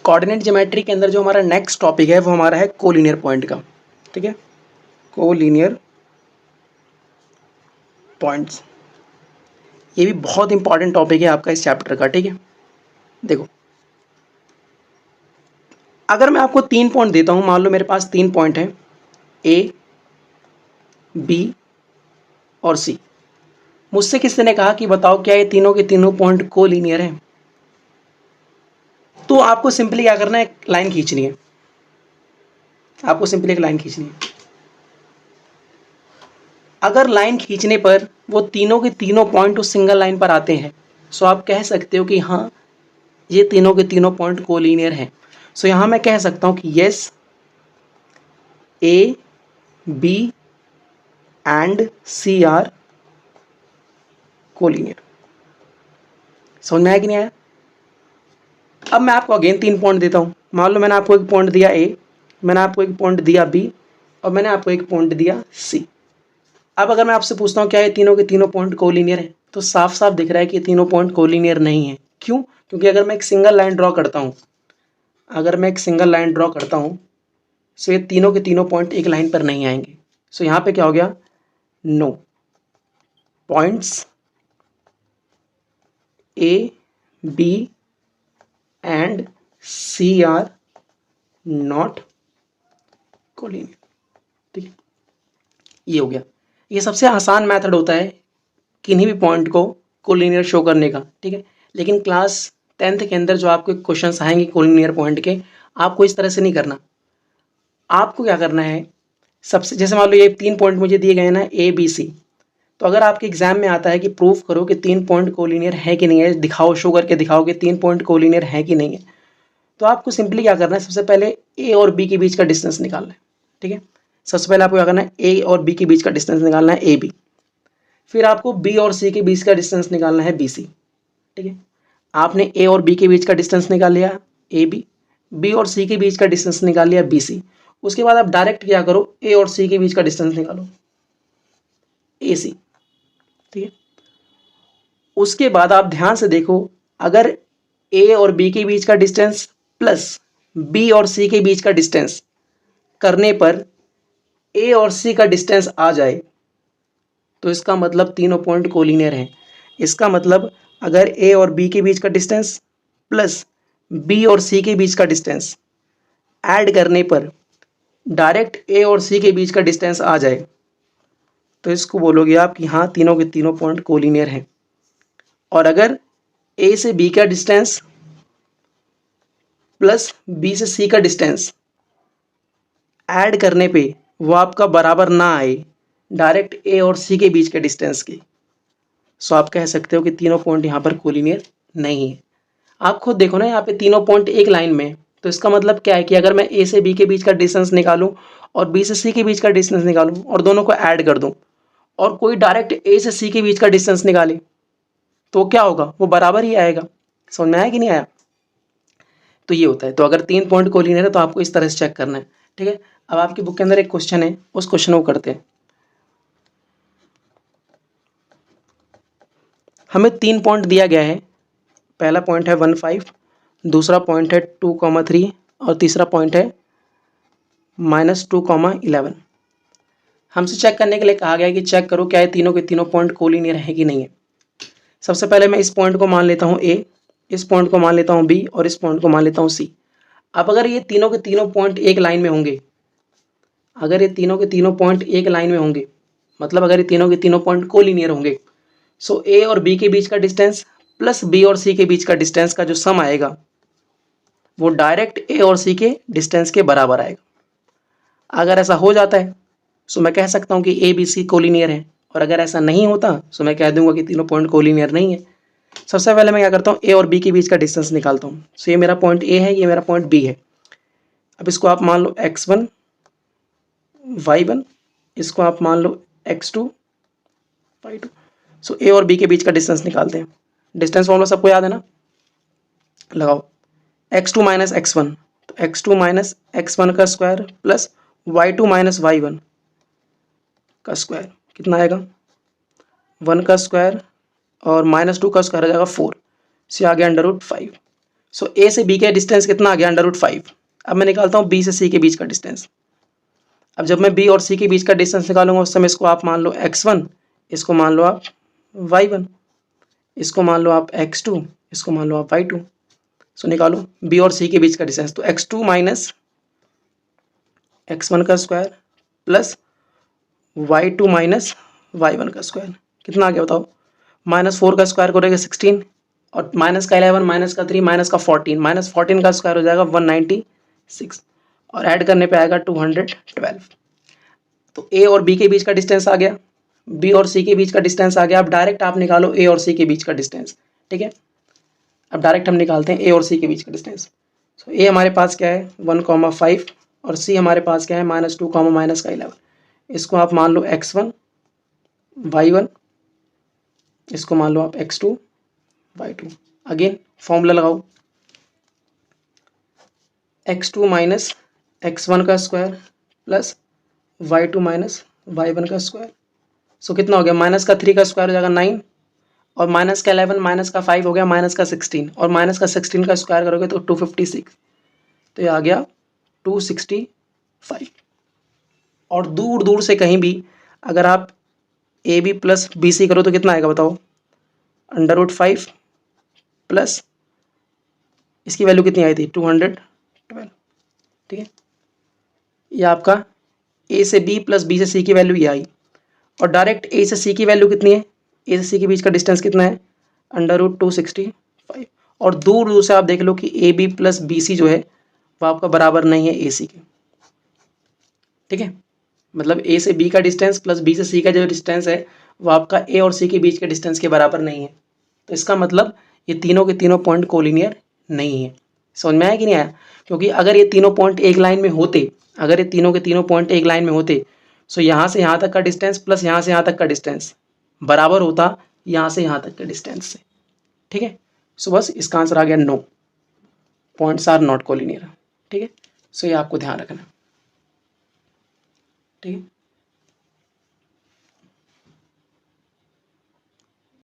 Coordinate geometry के अंदर जो हमारा नेक्स्ट टॉपिक है वो हमारा है कोलिनियर पॉइंट का, ठीक है, कोलिनियर पॉइंट्स। ये भी बहुत इंपॉर्टेंट टॉपिक है आपका इस चैप्टर का, ठीक है। देखो, अगर मैं आपको 3 पॉइंट देता हूँ, मान लो मेरे पास 3 पॉइंट हैं ए, बी और सी। मुझसे किसी ने कहा कि बताओ क्या ये तीनों के तीनों पॉइंट कोलिनियर हैं, तो आपको सिंपली क्या करना है, एक लाइन खींचनी है। आपको सिंपली एक लाइन खींचनी है। अगर लाइन खींचने पर वो तीनों के तीनों पॉइंट उस सिंगल लाइन पर आते हैं, सो आप कह सकते हो कि हाँ ये तीनों के तीनों पॉइंट कोलिनियर हैं। सो यहाँ मैं कह सकता हूँ कि yes, A, B and C are collinear. समझ में आया कि नहीं आया? अब मैं आपको अगेन 3 पॉइंट देता हूँ। मान लो मैंने आपको एक पॉइंट दिया ए, मैंने आपको एक पॉइंट दिया बी और मैंने आपको एक पॉइंट दिया सी। अब अगर मैं आपसे पूछता हूँ क्या ये तीनों के तीनों पॉइंट कोलिनियर हैं, तो साफ साफ दिख रहा है कि ये तीनों पॉइंट कोलिनियर नहीं है। क्यों? क्योंकि अगर मैं एक सिंगल लाइन ड्रॉ करता हूँ, सो ये तीनों के तीनों पॉइंट एक लाइन पर नहीं आएंगे। सो यहाँ पे क्या हो गया, no points A, B and C are not collinear. ठीक है, ये हो गया। ये सबसे आसान मेथड होता है किन्हीं भी पॉइंट को कोलिनियर शो करने का, ठीक है। लेकिन क्लास 10th के अंदर जो आपको क्वेश्चंस आएंगे कोलिनियर पॉइंट के, आपको इस तरह से नहीं करना। आपको क्या करना है, सबसे जैसे मान लो ये 3 पॉइंट मुझे दिए गए ना ए, बी, सी, तो अगर आपके एग्जाम में आता है कि प्रूफ करो कि 3 पॉइंट कोलिनियर है कि नहीं है, दिखाओ, शो करके दिखाओ कि 3 पॉइंट कोलिनियर है कि नहीं है, तो आपको सिंपली क्या करना है, सबसे पहले ए और बी के बीच का डिस्टेंस निकालना है, ठीक है। सबसे पहले आपको क्या करना है, ए और बी के बीच का डिस्टेंस निकालना है, ए बी। फिर आपको बी और सी के बीच का डिस्टेंस निकालना है, बी सी, ठीक है। आपने ए और बी के बीच का डिस्टेंस निकाल लिया, ए बी, बी और सी के बीच का डिस्टेंस निकाल लिया, बी सी। उसके बाद आप डायरेक्ट क्या करो, ए और सी के बीच का डिस्टेंस निकालो, ए सी, ठीक है। उसके बाद आप ध्यान से देखो, अगर ए और बी के बीच का डिस्टेंस प्लस बी और सी के बीच का डिस्टेंस करने पर ए और सी का डिस्टेंस आ जाए, तो इसका मतलब तीनों पॉइंट कोलिनियर हैं। इसका मतलब अगर ए और बी के बीच का डिस्टेंस प्लस बी और सी के बीच का डिस्टेंस ऐड करने पर डायरेक्ट ए और सी के बीच का डिस्टेंस आ जाए, तो इसको बोलोगे आप कि हाँ तीनों के तीनों पॉइंट कोलिनियर हैं। और अगर ए से बी का डिस्टेंस प्लस बी से सी का डिस्टेंस ऐड करने पे वो आपका बराबर ना आए डायरेक्ट ए और सी के बीच के डिस्टेंस की, सो आप कह सकते हो कि तीनों पॉइंट यहाँ पर कोलिनियर नहीं है। आप खुद देखो ना, यहाँ पे तीनों पॉइंट एक लाइन में, तो इसका मतलब क्या है कि अगर मैं ए से बी के बीच का डिस्टेंस निकालूं और बी से सी के बीच का डिस्टेंस निकालूं और दोनों को ऐड कर दूं और कोई डायरेक्ट ए से सी के बीच का डिस्टेंस निकाले, तो क्या होगा, वो बराबर ही आएगा। समझ में आया कि नहीं आया? तो ये होता है। तो अगर 3 पॉइंट कोलिनियर है तो आपको इस तरह से चेक करना है, ठीक है। अब आपकी बुक के अंदर एक क्वेश्चन है, उस क्वेश्चन को करते हैं। हमें 3 पॉइंट दिया गया है। पहला पॉइंट है 1, 5, दूसरा पॉइंट है 2, 3 और तीसरा पॉइंट है -2, 11। हमसे चेक करने के लिए कहा गया है कि चेक करो क्या ये तीनों के तीनों पॉइंट कोलिनियर है कि नहीं है। सबसे पहले मैं इस पॉइंट को मान लेता हूँ ए, इस पॉइंट को मान लेता हूँ बी और इस पॉइंट को मान लेता हूँ सी। अब अगर ये तीनों के तीनों पॉइंट एक लाइन में होंगे, अगर ये तीनों के तीनों पॉइंट एक लाइन में होंगे, मतलब अगर ये तीनों के तीनों पॉइंट कोलिनियर होंगे, सो ए और बी के बीच का डिस्टेंस प्लस बी और सी के बीच का डिस्टेंस का जो सम आएगा वो डायरेक्ट ए और सी के डिस्टेंस के बराबर आएगा। अगर ऐसा हो जाता है सो मैं कह सकता हूँ कि ए बी सी कोलिनियर है, और अगर ऐसा नहीं होता सो मैं कह दूंगा कि तीनों पॉइंट कोलिनियर नहीं है। सबसे पहले मैं क्या करता हूँ, ए और बी के बीच का डिस्टेंस निकालता हूँ। सो ये मेरा पॉइंट ए है, ये मेरा पॉइंट बी है। अब इसको आप मान लो x1, y1, इसको आप मान लो x2, y2। सो ए और बी के बीच का डिस्टेंस निकालते हैं। डिस्टेंस फॉर्मूला सबको याद है ना, लगाओ। x2 माइनस x1, तो x2 माइनस x1 का square plus y2 minus y1 का स्क्वायर कितना आएगा, 1 का स्क्वायर और -2 का स्क्वायर आ जाएगा 4, से आ गया √5। सो ए से बी का डिस्टेंस कितना आ गया √5। अब मैं निकालता हूँ बी से सी के बीच का डिस्टेंस। अब जब मैं बी और सी के बीच का डिस्टेंस निकालूंगा उस समय इसको आप मान लो x1, इसको मान लो आप y1, इसको मान लो आप x2, इसको मान लो आप y2। सो निकालो बी और सी के बीच का डिस्टेंस। तो x2 माइनस x1 का square plus y2 minus y1 का स्क्वायर कितना आ गया बताओ। -4 का स्क्वायर करोगे 16 और माइनस का 11 माइनस का 3 माइनस का 14, -14 का स्क्वायर हो जाएगा 196 और ऐड करने पे आएगा 212। तो ए और बी के बीच का डिस्टेंस आ गया, बी और सी के बीच का डिस्टेंस आ गया। अब डायरेक्ट आप निकालो ए और सी के बीच का डिस्टेंस। ठीक है, अब डायरेक्ट हम निकालते हैं ए और सी के बीच का डिस्टेंस। तो ए हमारे पास क्या है 1,5 और सी हमारे पास क्या है -2, -11। इसको आप मान लो x1 y1, इसको मान लो आप x2 y2। अगेन फॉर्मूला लगाओ, x2 माइनस x1 का square plus y2 minus y1 का स्क्वायर। सो कितना हो गया, माइनस का 3 का स्क्वायर हो जाएगा 9 और माइनस का 11 माइनस का 5 हो गया माइनस का 16 और माइनस का 16 का स्क्वायर करोगे तो 256। तो ये आ गया 265। और दूर दूर से कहीं भी अगर आप A B plus B C करो तो कितना आएगा बताओ, √5 प्लस इसकी वैल्यू कितनी आई थी 212। ठीक है, ये आपका ए से बी प्लस बी से सी की वैल्यू ये आई। और डायरेक्ट ए से सी की वैल्यू कितनी है, ए से सी के बीच का डिस्टेंस कितना है √265। और दूर दूर से आप देख लो कि A B plus B C जो है वो आपका बराबर नहीं है ए सी के। ठीक है, मतलब ए से बी का डिस्टेंस प्लस बी से सी का जो डिस्टेंस है वो आपका ए और सी के बीच के डिस्टेंस के बराबर नहीं है। तो इसका मतलब ये तीनों के तीनों पॉइंट कोलिनियर नहीं है। समझ में आया कि नहीं आया? क्योंकि अगर ये तीनों पॉइंट एक लाइन में होते, अगर ये तीनों के तीनों पॉइंट एक लाइन में होते सो यहाँ से यहाँ तक का डिस्टेंस प्लस यहाँ से यहाँ तक का डिस्टेंस बराबर होता यहाँ से यहाँ तक के डिस्टेंस से। ठीक है, सो बस इसका आंसर आ गया no, points are not collinear. ठीक है, सो ये आपको ध्यान रखना। ठीक है।